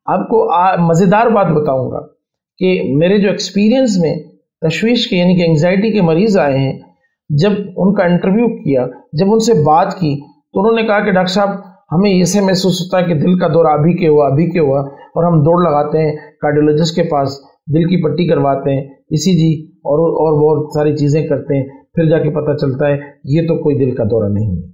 آپ کو مزیدار بات بتاؤں گا کہ میرے جو ایکسپیرینس میں تشویش کے یعنی کہ انگزائٹی کے مریض آئے ہیں، جب ان کا انٹرویو کیا، جب ان سے بات کی تو انہوں نے کہا کہ ڈاکٹر صاحب ہمیں ایسے محسوس ہوتا ہے کہ دل کا دورہ ابھی کے ہوا اور ہم دوڑ لگاتے ہیں کارڈیولوجسٹ کے پاس، دل کی پٹی کرواتے ہیں، ECG اور بہت ساری چیزیں کرتے ہیں، پھر جا کے پتہ چلتا ہے یہ تو کوئی دل کا دورہ نہیں ہے۔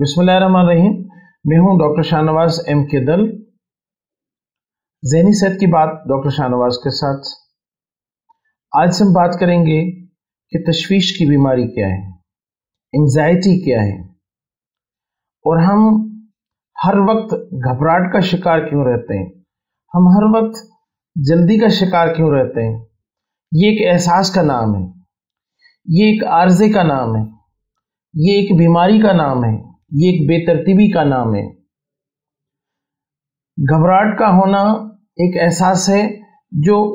بسم اللہ الرحمن الرحیم، میں ہوں ڈاکٹر شاہنواز M.K. دل، ذہنی صحت کی بات ڈاکٹر شاہنواز کے ساتھ۔ آج سے ہم بات کریں گے کہ تشویش کی بیماری کیا ہے، انگزائٹی کیا ہے، اور ہم ہر وقت گھبراہٹ کا شکار کیوں رہتے ہیں، ہم ہر وقت جلدی کا شکار کیوں رہتے ہیں۔ یہ ایک احساس کا نام ہے، یہ ایک عارضے کا نام ہے، یہ ایک بیماری کا نام ہے، یہ ایک بے ترتیبی کا نام ہے۔ گھبراہٹ کا ہونا ایک احساس ہے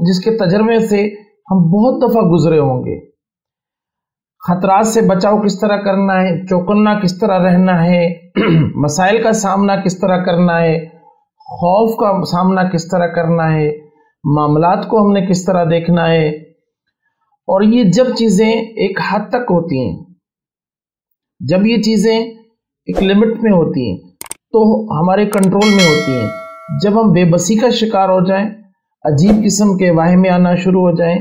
جس کے تجربے سے ہم بہت دفعہ گزرے ہوں گے۔ خطرات سے بچاؤ کس طرح کرنا ہے، چوکنا کس طرح رہنا ہے، مسائل کا سامنا کس طرح کرنا ہے، خوف کا سامنا کس طرح کرنا ہے، معاملات کو ہم نے کس طرح دیکھنا ہے۔ اور یہ جب چیزیں ایک حد تک ہوتی ہیں، جب یہ چیزیں ایک لمٹ میں ہوتی ہیں تو ہمارے کنٹرول میں ہوتی ہیں۔ جب ہم بے بسی کا شکار ہو جائیں، عجیب قسم کے واہمے آنا شروع ہو جائیں،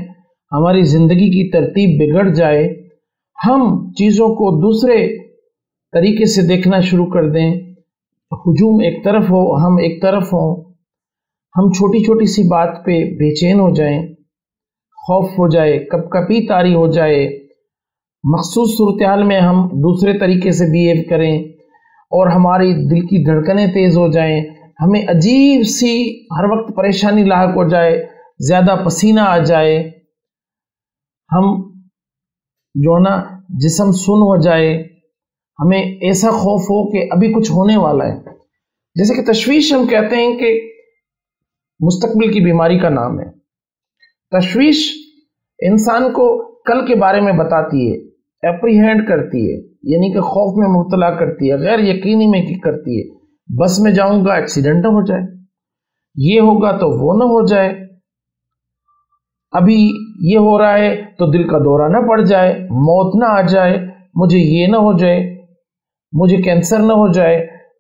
ہماری زندگی کی ترتیب بگڑ جائے، ہم چیزوں کو دوسرے طریقے سے دیکھنا شروع کر دیں، ہجوم ایک طرف ہو، ہم ایک طرف ہوں، ہم چھوٹی چھوٹی سی بات پہ بے چین ہو جائیں، خوف ہو جائے، کپ کپی طاری ہو جائے، مخصوص صورتحال میں ہم دوسرے طریقے سے بیہیو کریں اور ہماری دل کی دھڑکنیں تیز ہو جائیں، ہمیں عجیب سی ہر وقت پریشانی لاحق ہو جائے، زیادہ پسینہ آ جائے، ہم جسم سن ہو جائے، ہمیں ایسا خوف ہو کہ ابھی کچھ ہونے والا ہے۔ جیسے کہ تشویش ہم کہتے ہیں کہ مستقبل کی بیماری کا نام ہے۔ تشویش انسان کو کل کے بارے میں بتاتی ہے، اپریہینڈ کرتی ہے، یعنی کہ خوف میں مبتلا کرتی ہے، غیر یقینی میں کرتی ہے۔ بس میں جاؤں گا ایکسیڈنٹ نہ ہو جائے، یہ ہوگا تو وہ نہ ہو جائے، ابھی یہ ہو رہا ہے تو دل کا دورہ نہ پڑ جائے، موت نہ آ جائے، مجھے یہ نہ ہو جائے، مجھے کینسر نہ ہو جائے،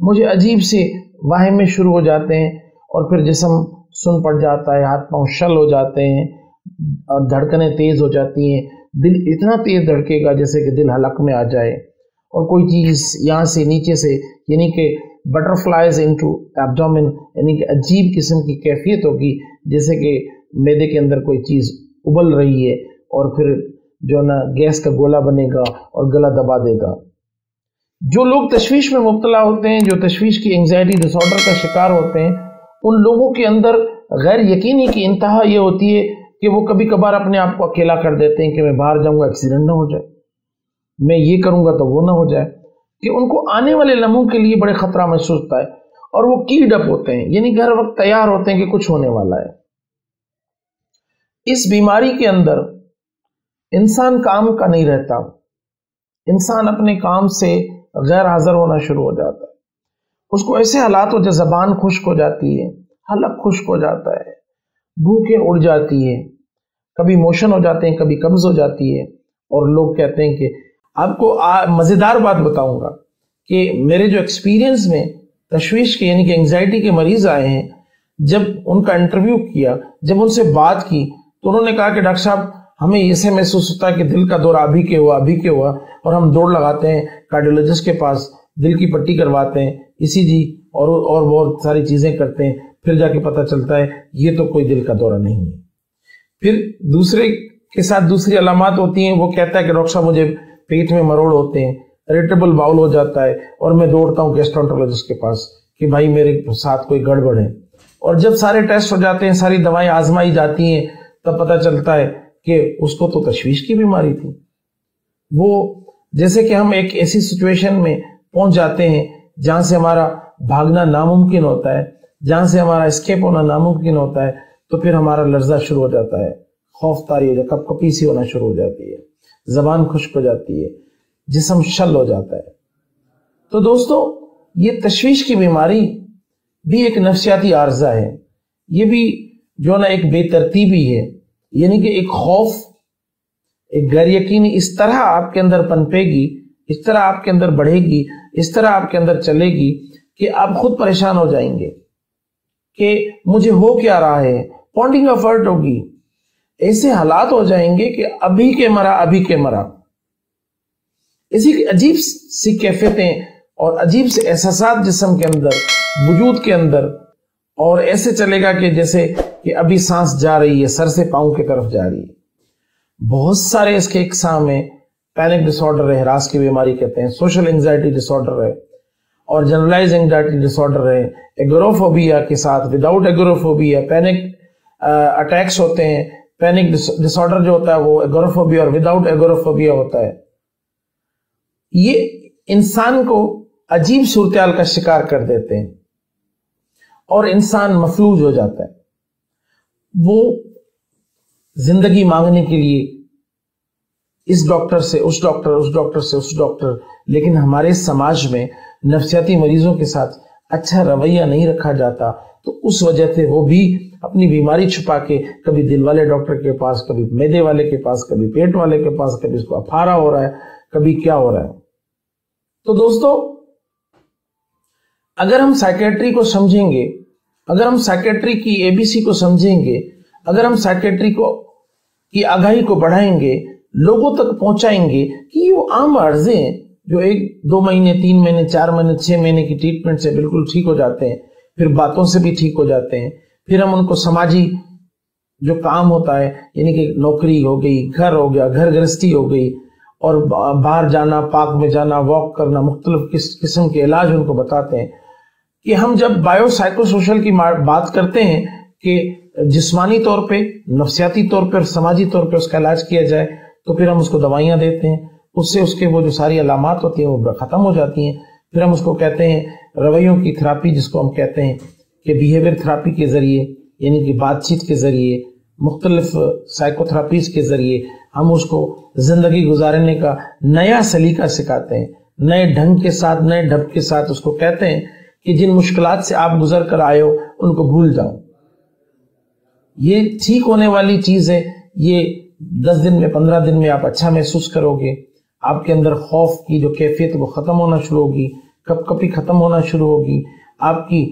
مجھے عجیب سے واہمے شروع ہو جاتے ہیں اور پھر جسم سن پڑ جاتا ہے، ہاتھ پاؤں شل ہو جاتے ہیں اور دھڑکنیں تیز ہو جاتی ہیں، دل اتنا تیز دھڑکے گا جیسے کہ دل حلق میں آ جائے، اور کوئی چیز یہاں سے نیچے سے یعنی کہ بٹرفلائز انٹو ایبڈومن، یعنی کہ عجیب قسم کی کیفیت ہوگی جیسے کہ معدے کے اندر کوئی چیز ابل رہی ہے اور پھر گیس کا گولا بنے گا اور گلا دبا دے گا۔ جو لوگ تشویش میں مبتلا ہوتے ہیں، جو تشویش کی انگزائٹی ڈس آرڈر کا شکار ہوتے ہیں، ان لوگوں کے اندر غیر یقینی کی انتہا یہ ہوتی ہے کہ وہ کبھی کبھار اپنے آپ کو اکیلا کر دیتے ہیں کہ میں باہر جاؤں گا ایکسیڈنٹ نہ ہو جائے، میں یہ کروں گا تو وہ نہ ہو جائے، کہ ان کو آنے والے لمحوں کے لیے بڑے خطرہ محسوس ہوتا ہے اور وہ کیڈ اپ ہوتے ہیں، یعنی کہ ہر وقت تیار ہوتے ہیں کہ کچھ ہونے والا ہے۔ اس بیماری کے اندر انسان کام کا نہیں رہتا، انسان اپنے کام سے غیر حاضر ہونا شروع ہو جاتا ہے، اس کو ایسے حالات ہو جیسے زبان خشک ہو جاتی ہے، حلق خشک ہو جاتا ہے، بھوکیں اڑ جاتی ہے، کبھی موشن ہو جاتے ہیں، کبھی قبض ہو جاتی ہے، اور لوگ کہتے ہیں کہ آپ کو مزیدار بات بتاؤں گا کہ میرے جو ایکسپیرینس میں تشویش کے یعنی کہ انگزائٹی کے مریض آئے ہیں، جب ان کا انٹرویو کیا، جب ان سے بات کی تو انہوں نے کہا کہ ڈاکٹر صاحب ہمیں ایسے محسوس ہوتا ہے کہ دل کا دورہ ابھی کے ہوا اور ہم دوڑ لگاتے ہیں کارڈیولوجسٹ کے پاس، دل کی پٹی کرواتے ہیں، ECG اور بہت ساری چیزیں کرتے ہیں، پھر جا کے پتہ چلتا ہے یہ تو کوئی دل کا دورہ نہیں ہے۔ پھر دوسرے کے ساتھ دوسری علامات ہوتی ہیں، وہ کہتا ہے کہ ڈاکٹر صاحب مجھے پیٹ میں مروڑ ہوتے ہیں، اریٹیبل باؤل ہو جاتا ہے، اور میں دوڑتا ہوں گیسٹرونٹرولوجسٹ کے پاس کہ بھائی میرے ساتھ کوئی گڑبڑ ہے، اور جب سارے ٹیسٹ ہو جاتے ہیں، ساری دوائیں آزمائی جاتی ہیں، تب پتہ چلتا ہے کہ اس کو تو تشویش کی بیماری تھی۔ وہ جیسے کہ ہم ایک ایسی سچویشن میں پہنچ جاتے ہیں جہاں سے ہمارا भागना नामुमकिन होता है, जहां से हमारा एस्केप होना नामुमकिन होता है, तो फिर हमारा लर्जा शुरू हो जाता है, खौफ तारी हो जाता है, कपकपी सी होना शुरू हो जाती है, जबान खुश्क हो जाती है, जिस्म शल हो जाता है। तो दोस्तों, ये तशवीश की बीमारी भी एक नफ्सियाती आर्जा है। ये भी जो ना एक बेतरतीबी है, यानी कि एक खौफ, एक गैर यकीनी इस तरह आपके अंदर पनपेगी, इस तरह आपके अंदर बढ़ेगी, इस तरह आपके अंदर चलेगी कि आप खुद परेशान हो जाएंगे कि मुझे हो क्या रहा है। पॉइंटिंग ऑफ हर्ट होगी, ऐसे हालात हो जाएंगे कि अभी के मरा अभी के मरा। इसी अजीब सी कैफियतें और अजीब से एहसासात जिस्म के अंदर, वजूद के अंदर, और ऐसे चलेगा कि जैसे कि अभी सांस जा रही है, सर से पांव की तरफ जा रही है। बहुत सारे इसके इकसाम है। पैनिक डिसऑर्डर है, हरास की बीमारी कहते हैं, सोशल एंजाइटी डिसऑर्डर है, और जनरलाइज एंजाइटी डिसऑर्डर है। एगोराफोबिया के साथ, विदाउट एगोराफोबिया पैनिक अटैक्स होते हैं। पैनिक डिसऑर्डर जो होता है वो एगोराफोबिया और विदाउट एगोराफोबिया होता है। ये इंसान को अजीब सूरत का शिकार कर देते हैं और इंसान मफलूज हो जाता है। वो जिंदगी मांगने के लिए इस डॉक्टर से उस डॉक्टर, उस डॉक्टर से उस डॉक्टर, लेकिन हमारे समाज में नफ्सियाती मरीजों के साथ अच्छा रवैया नहीं रखा जाता, तो उस वजह से वो भी अपनी बीमारी छुपा के कभी दिल वाले डॉक्टर के पास, कभी मैदे वाले के पास, कभी पेट वाले के पास, कभी इसको अफारा हो रहा है, कभी क्या हो रहा है। तो दोस्तों, अगर हम साइकेट्री को समझेंगे, अगर हम साइकेट्री की एबीसी को समझेंगे, अगर हम साइकेट्री को की आगाही को बढ़ाएंगे, लोगों तक पहुंचाएंगे कि ये आम अर्जे हैं जो 1-2 महीने, 3 महीने, 4 महीने, 6 महीने की ट्रीटमेंट से बिल्कुल ठीक हो जाते हैं, फिर बातों से भी ठीक हो जाते हैं। फिर हम उनको समाजी जो काम होता है, यानी कि नौकरी हो गई, घर हो गया, घर गृहस्थी हो गई, और बाहर जाना, पार्क में जाना, वॉक करना, मुख्तलिफ किस्म के इलाज उनको बताते हैं। कि हम जब बायोसाइकोसोशल की बात करते हैं कि जिस्मानी तौर पे, नफ्सियाती तौर पे और समाजी तौर पे उसका इलाज किया जाए, तो फिर हम उसको दवाइयां देते हैं, उससे उसके वो जो सारी अलामात होती हैं वो खत्म हो जाती हैं। फिर हम उसको कहते हैं रवैयों की थेरापी, जिसको हम कहते हैं कि बिहेवियर थेरापी के जरिए, यानी कि बातचीत के जरिए, मुख्तलिफ साइकोथेरापीज के जरिए हम उसको जिंदगी गुजारने का नया सलीका सिखाते हैं, नए ढंग के साथ, नए ढब के साथ। उसको कहते हैं कि जिन मुश्किलात से आप गुजर कर आए हो उनको भूल जाओ। ये ठीक होने वाली चीज है। ये 10 दिन में, 15 दिन में आप अच्छा महसूस करोगे। आपके अंदर खौफ की जो कैफियत वो खत्म होना शुरू होगी, कपकपी खत्म होना शुरू होगी आपकी।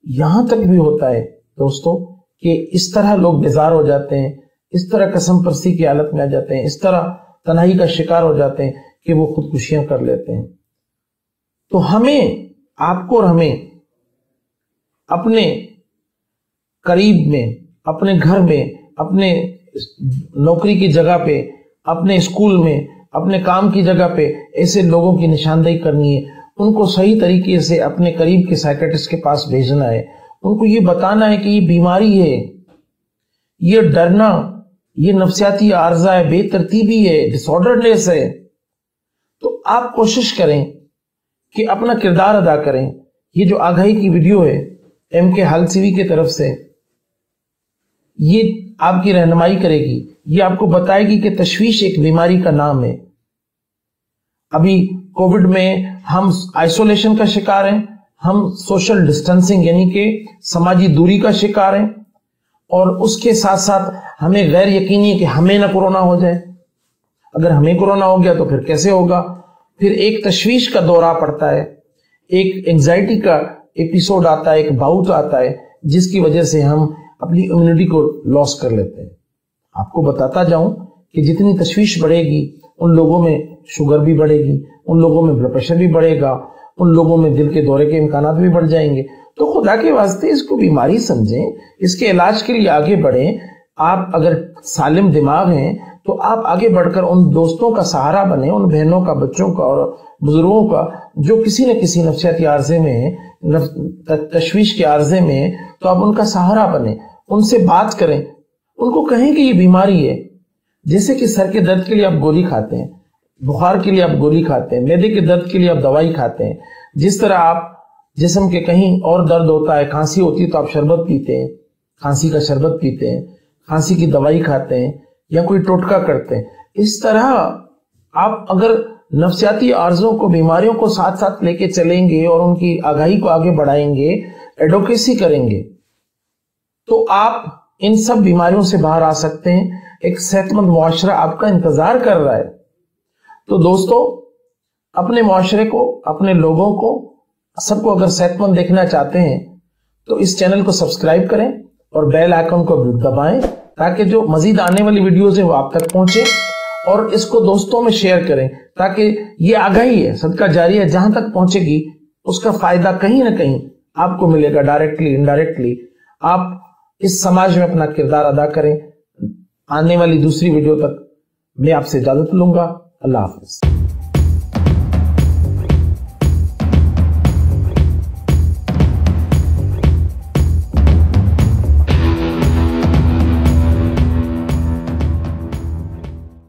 यहां तक भी होता है दोस्तों कि इस तरह लोग बेजार हो जाते हैं, इस तरह कसम परसी की हालत में आ जाते हैं, इस तरह तन्हाई का शिकार हो जाते हैं कि वो खुदकुशियां कर लेते हैं। तो हमें, आपको और हमें अपने करीब में, अपने घर में, अपने नौकरी की जगह पे, अपने स्कूल में, अपने काम की जगह पे ऐसे लोगों की निशानदेही करनी है। उनको सही तरीके से अपने करीब के साइकेट्रिस्ट के पास भेजना है। उनको ये बताना है कि ये बीमारी है, ये डरना, ये नफ्सियाती आर्जा है, बेतरतीबी है, डिसऑर्डरनेस है। तो आप कोशिश करें कि अपना किरदार अदा करें। ये जो आगाही की वीडियो है MK हालसीवी की तरफ से, ये आपकी रहनुमाई करेगी, ये आपको बताएगी कि तशवीश एक बीमारी का नाम है। अभी कोविड में हम आइसोलेशन का शिकार हैं, हम सोशल डिस्टेंसिंग यानी कि समाजी दूरी का शिकार हैं, और उसके साथ साथ हमें गैर यकीनी है कि हमें ना कोरोना हो जाए। अगर हमें कोरोना हो गया तो फिर कैसे होगा। फिर एक तशवीश का दौरा पड़ता है, एक एंजाइटी का एपिसोड आता है, एक बाउट आता है, जिसकी वजह से हम अपनी इम्यूनिटी को लॉस कर लेते हैं। आपको बताता जाऊं कि जितनी तशवीश बढ़ेगी उन लोगों में शुगर भी बढ़ेगी, उन लोगों में ब्लड प्रेशर भी बढ़ेगा, उन लोगों में दिल के दौरे के इम्कानात भी बढ़ जाएंगे। तो खुदा के वास्ते इसको बीमारी समझें, इसके इलाज के लिए आगे बढ़ें। आप अगर सालिम दिमाग हैं तो आप आगे बढ़कर उन दोस्तों का सहारा बने, उन बहनों का, बच्चों का और बुजुर्गों का जो किसी न किसी नफ्सियाती आर्जे में, तशवीश के आर्जे में, तो आप उनका सहारा बने, उनसे बात करें, उनको कहें कि ये बीमारी है। जैसे कि सर के दर्द के लिए आप गोली खाते हैं, बुखार के लिए आप गोली खाते हैं, मैदे के दर्द के लिए आप दवाई खाते हैं, जिस तरह आप जिस्म के कहीं और दर्द होता है, खांसी होती है तो आप शरबत पीते हैं, खांसी का शरबत पीते हैं, खांसी की दवाई खाते हैं या कोई टोटका करते हैं। इस तरह आप अगर नफ्सियाती आर्जों को, बीमारियों को साथ साथ लेके चलेंगे और उनकी आगाही को आगे बढ़ाएंगे, एडवोकेसी करेंगे, तो आप इन सब बीमारियों से बाहर आ सकते हैं। एक सेहतमंद मुआशरा आपका इंतजार कर रहा है। तो दोस्तों, अपने मुआशरे को, अपने लोगों को, सबको अगर सेहतमंद देखना चाहते हैं तो इस चैनल को सब्सक्राइब करें और बेल आइकन को दबाएं ताकि जो मजीद आने वाली वीडियोस है वो आप तक पहुंचे, और इसको दोस्तों में शेयर करें ताकि ये आगाही है, सदका जारी है, जहां तक पहुंचेगी उसका फायदा कहीं ना कहीं आपको मिलेगा, डायरेक्टली इनडायरेक्टली। आप इस समाज में अपना किरदार अदा करें। आने वाली दूसरी वीडियो तक मैं आपसे इजाजत लूंगा। अल्लाह हाफिज।